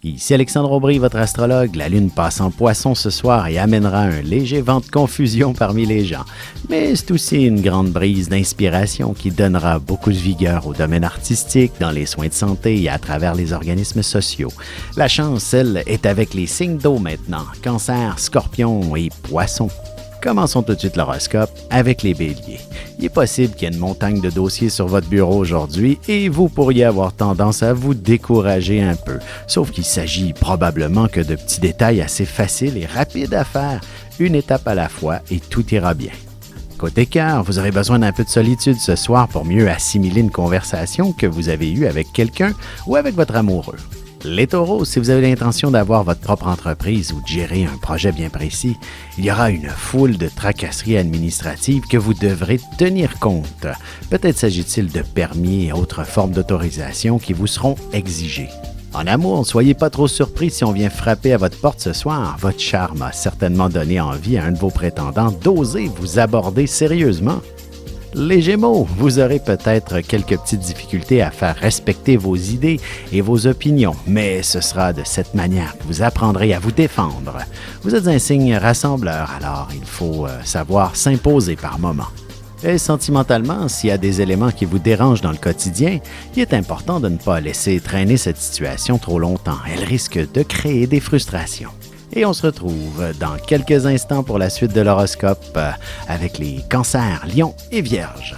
Ici Alexandre Aubry, votre astrologue. La lune passe en poisson ce soir et amènera un léger vent de confusion parmi les gens. Mais c'est aussi une grande brise d'inspiration qui donnera beaucoup de vigueur au domaine artistique, dans les soins de santé et à travers les organismes sociaux. La chance, elle, est avec les signes d'eau maintenant. Cancer, Scorpion et Poisson. Commençons tout de suite l'horoscope avec les béliers. Il est possible qu'il y ait une montagne de dossiers sur votre bureau aujourd'hui et vous pourriez avoir tendance à vous décourager un peu. Sauf qu'il s'agit probablement que de petits détails assez faciles et rapides à faire, une étape à la fois et tout ira bien. Côté cœur, vous aurez besoin d'un peu de solitude ce soir pour mieux assimiler une conversation que vous avez eue avec quelqu'un ou avec votre amoureux. Les taureaux, si vous avez l'intention d'avoir votre propre entreprise ou de gérer un projet bien précis, il y aura une foule de tracasseries administratives que vous devrez tenir compte. Peut-être s'agit-il de permis et autres formes d'autorisation qui vous seront exigées. En amour, ne soyez pas trop surpris si on vient frapper à votre porte ce soir. Votre charme a certainement donné envie à un de vos prétendants d'oser vous aborder sérieusement. Les Gémeaux, vous aurez peut-être quelques petites difficultés à faire respecter vos idées et vos opinions, mais ce sera de cette manière que vous apprendrez à vous défendre. Vous êtes un signe rassembleur, alors il faut savoir s'imposer par moments. Et sentimentalement, s'il y a des éléments qui vous dérangent dans le quotidien, il est important de ne pas laisser traîner cette situation trop longtemps. Elle risque de créer des frustrations. Et on se retrouve dans quelques instants pour la suite de l'horoscope avec les cancers, lions et vierges.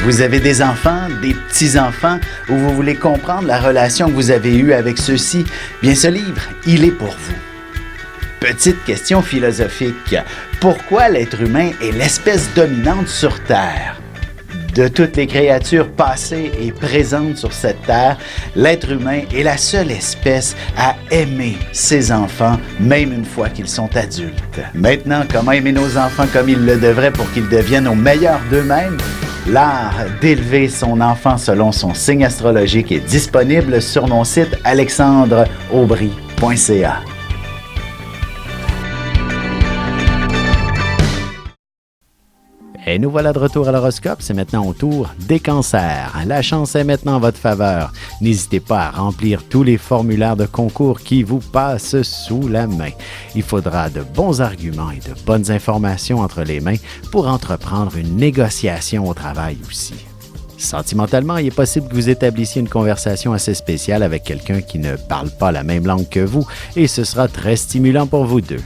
Vous avez des enfants, des petits-enfants, ou vous voulez comprendre la relation que vous avez eue avec ceux-ci? Bien, ce livre, il est pour vous. Petite question philosophique. Pourquoi l'être humain est l'espèce dominante sur Terre? De toutes les créatures passées et présentes sur cette terre, l'être humain est la seule espèce à aimer ses enfants, même une fois qu'ils sont adultes. Maintenant, comment aimer nos enfants comme ils le devraient pour qu'ils deviennent au meilleur d'eux-mêmes? L'art d'élever son enfant selon son signe astrologique est disponible sur mon site alexandreaubry.ca. Et nous voilà de retour à l'horoscope, c'est maintenant au tour des cancers. La chance est maintenant en votre faveur. N'hésitez pas à remplir tous les formulaires de concours qui vous passent sous la main. Il faudra de bons arguments et de bonnes informations entre les mains pour entreprendre une négociation au travail aussi. Sentimentalement, il est possible que vous établissiez une conversation assez spéciale avec quelqu'un qui ne parle pas la même langue que vous et ce sera très stimulant pour vous deux.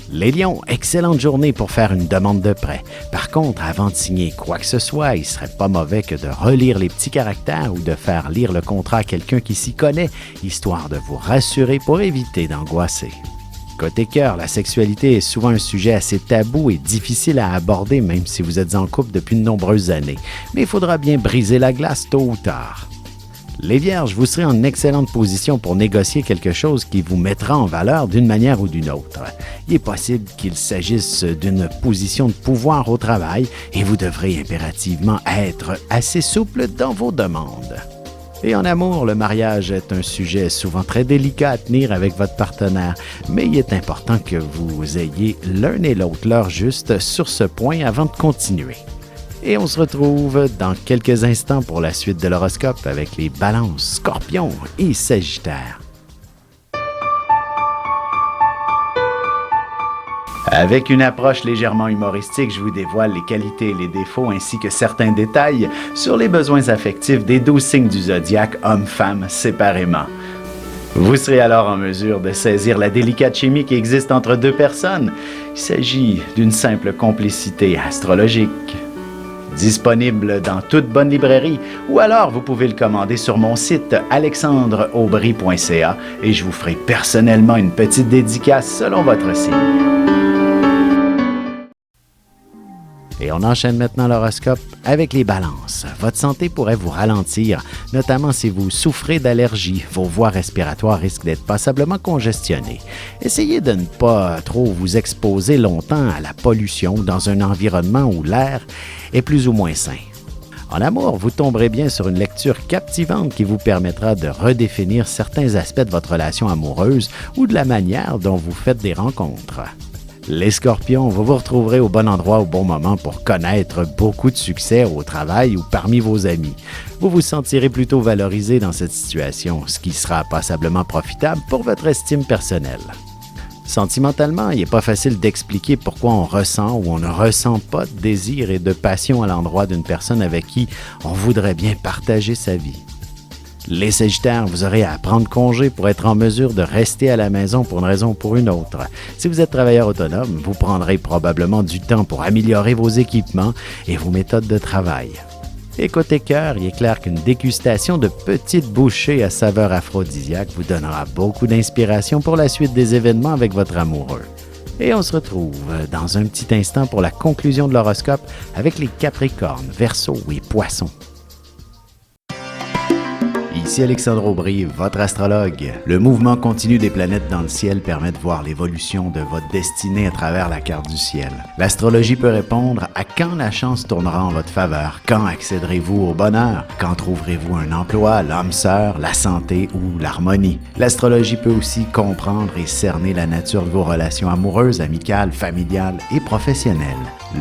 Les lions, excellente journée pour faire une demande de prêt. Par contre, avant de signer quoi que ce soit, il ne serait pas mauvais que de relire les petits caractères ou de faire lire le contrat à quelqu'un qui s'y connaît, histoire de vous rassurer pour éviter d'angoisser. Côté cœur, la sexualité est souvent un sujet assez tabou et difficile à aborder même si vous êtes en couple depuis de nombreuses années. Mais il faudra bien briser la glace tôt ou tard. Les Vierges, vous serez en excellente position pour négocier quelque chose qui vous mettra en valeur d'une manière ou d'une autre. Il est possible qu'il s'agisse d'une position de pouvoir au travail et vous devrez impérativement être assez souple dans vos demandes. Et en amour, le mariage est un sujet souvent très délicat à tenir avec votre partenaire, mais il est important que vous ayez l'un et l'autre l'heure juste sur ce point avant de continuer. Et on se retrouve dans quelques instants pour la suite de l'horoscope avec les balances, scorpions et sagittaires. Avec une approche légèrement humoristique, je vous dévoile les qualités et les défauts ainsi que certains détails sur les besoins affectifs des 12 signes du zodiaque, hommes-femmes séparément. Vous serez alors en mesure de saisir la délicate chimie qui existe entre deux personnes. Il s'agit d'une simple complicité astrologique. Disponible dans toute bonne librairie ou alors vous pouvez le commander sur mon site alexandreaubry.ca et je vous ferai personnellement une petite dédicace selon votre signe. Et on enchaîne maintenant l'horoscope avec les balances. Votre santé pourrait vous ralentir, notamment si vous souffrez d'allergies. Vos voies respiratoires risquent d'être passablement congestionnées. Essayez de ne pas trop vous exposer longtemps à la pollution dans un environnement où l'air est plus ou moins sain. En amour, vous tomberez bien sur une lecture captivante qui vous permettra de redéfinir certains aspects de votre relation amoureuse ou de la manière dont vous faites des rencontres. Les scorpions, vous vous retrouverez au bon endroit au bon moment pour connaître beaucoup de succès au travail ou parmi vos amis. Vous vous sentirez plutôt valorisé dans cette situation, ce qui sera passablement profitable pour votre estime personnelle. Sentimentalement, il n'est pas facile d'expliquer pourquoi on ressent ou on ne ressent pas de désir et de passion à l'endroit d'une personne avec qui on voudrait bien partager sa vie. Les Sagittaires, vous aurez à prendre congé pour être en mesure de rester à la maison pour une raison ou pour une autre. Si vous êtes travailleur autonome, vous prendrez probablement du temps pour améliorer vos équipements et vos méthodes de travail. Et côté cœur, il est clair qu'une dégustation de petites bouchées à saveur aphrodisiaque vous donnera beaucoup d'inspiration pour la suite des événements avec votre amoureux. Et on se retrouve dans un petit instant pour la conclusion de l'horoscope avec les Capricornes, Verseaux et Poissons. Ici Alexandre Aubry, votre astrologue. Le mouvement continu des planètes dans le ciel permet de voir l'évolution de votre destinée à travers la carte du ciel. L'astrologie peut répondre à quand la chance tournera en votre faveur, quand accéderez-vous au bonheur, quand trouverez-vous un emploi, l'âme sœur, la santé ou l'harmonie. L'astrologie peut aussi comprendre et cerner la nature de vos relations amoureuses, amicales, familiales et professionnelles.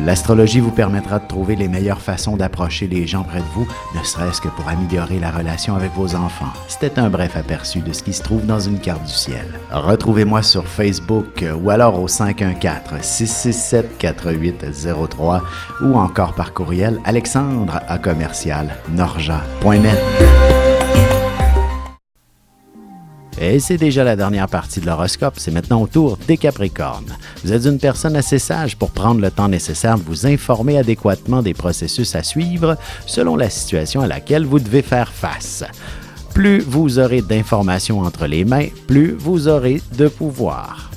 L'astrologie vous permettra de trouver les meilleures façons d'approcher les gens près de vous, ne serait-ce que pour améliorer la relation avec vos enfants. C'était un bref aperçu de ce qui se trouve dans une carte du ciel. Retrouvez-moi sur Facebook ou alors au 514-667-4803 ou encore par courriel alexandre@norja.net. Et c'est déjà la dernière partie de l'horoscope, c'est maintenant au tour des Capricornes. Vous êtes une personne assez sage pour prendre le temps nécessaire de vous informer adéquatement des processus à suivre selon la situation à laquelle vous devez faire face. Plus vous aurez d'informations entre les mains, plus vous aurez de pouvoir.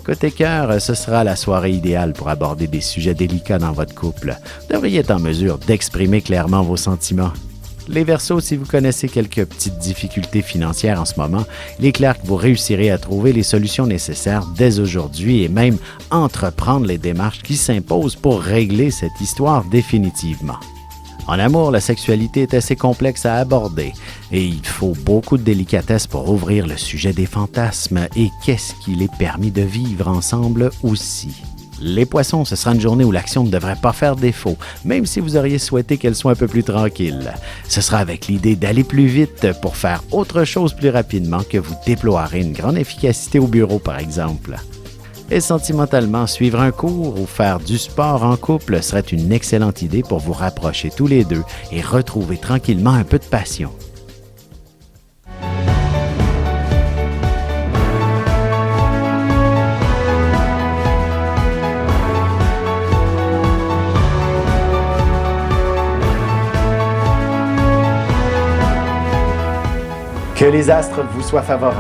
Côté cœur, ce sera la soirée idéale pour aborder des sujets délicats dans votre couple. Vous devriez être en mesure d'exprimer clairement vos sentiments. Les Verseaux, si vous connaissez quelques petites difficultés financières en ce moment, il est clair que vous réussirez à trouver les solutions nécessaires dès aujourd'hui et même entreprendre les démarches qui s'imposent pour régler cette histoire définitivement. En amour, la sexualité est assez complexe à aborder et il faut beaucoup de délicatesse pour ouvrir le sujet des fantasmes et qu'est-ce qu'il est permis de vivre ensemble aussi. Les Poissons, ce sera une journée où l'action ne devrait pas faire défaut, même si vous auriez souhaité qu'elle soit un peu plus tranquille. Ce sera avec l'idée d'aller plus vite pour faire autre chose plus rapidement que vous déploierez une grande efficacité au bureau, par exemple. Et sentimentalement, suivre un cours ou faire du sport en couple serait une excellente idée pour vous rapprocher tous les deux et retrouver tranquillement un peu de passion. Que les astres vous soient favorables.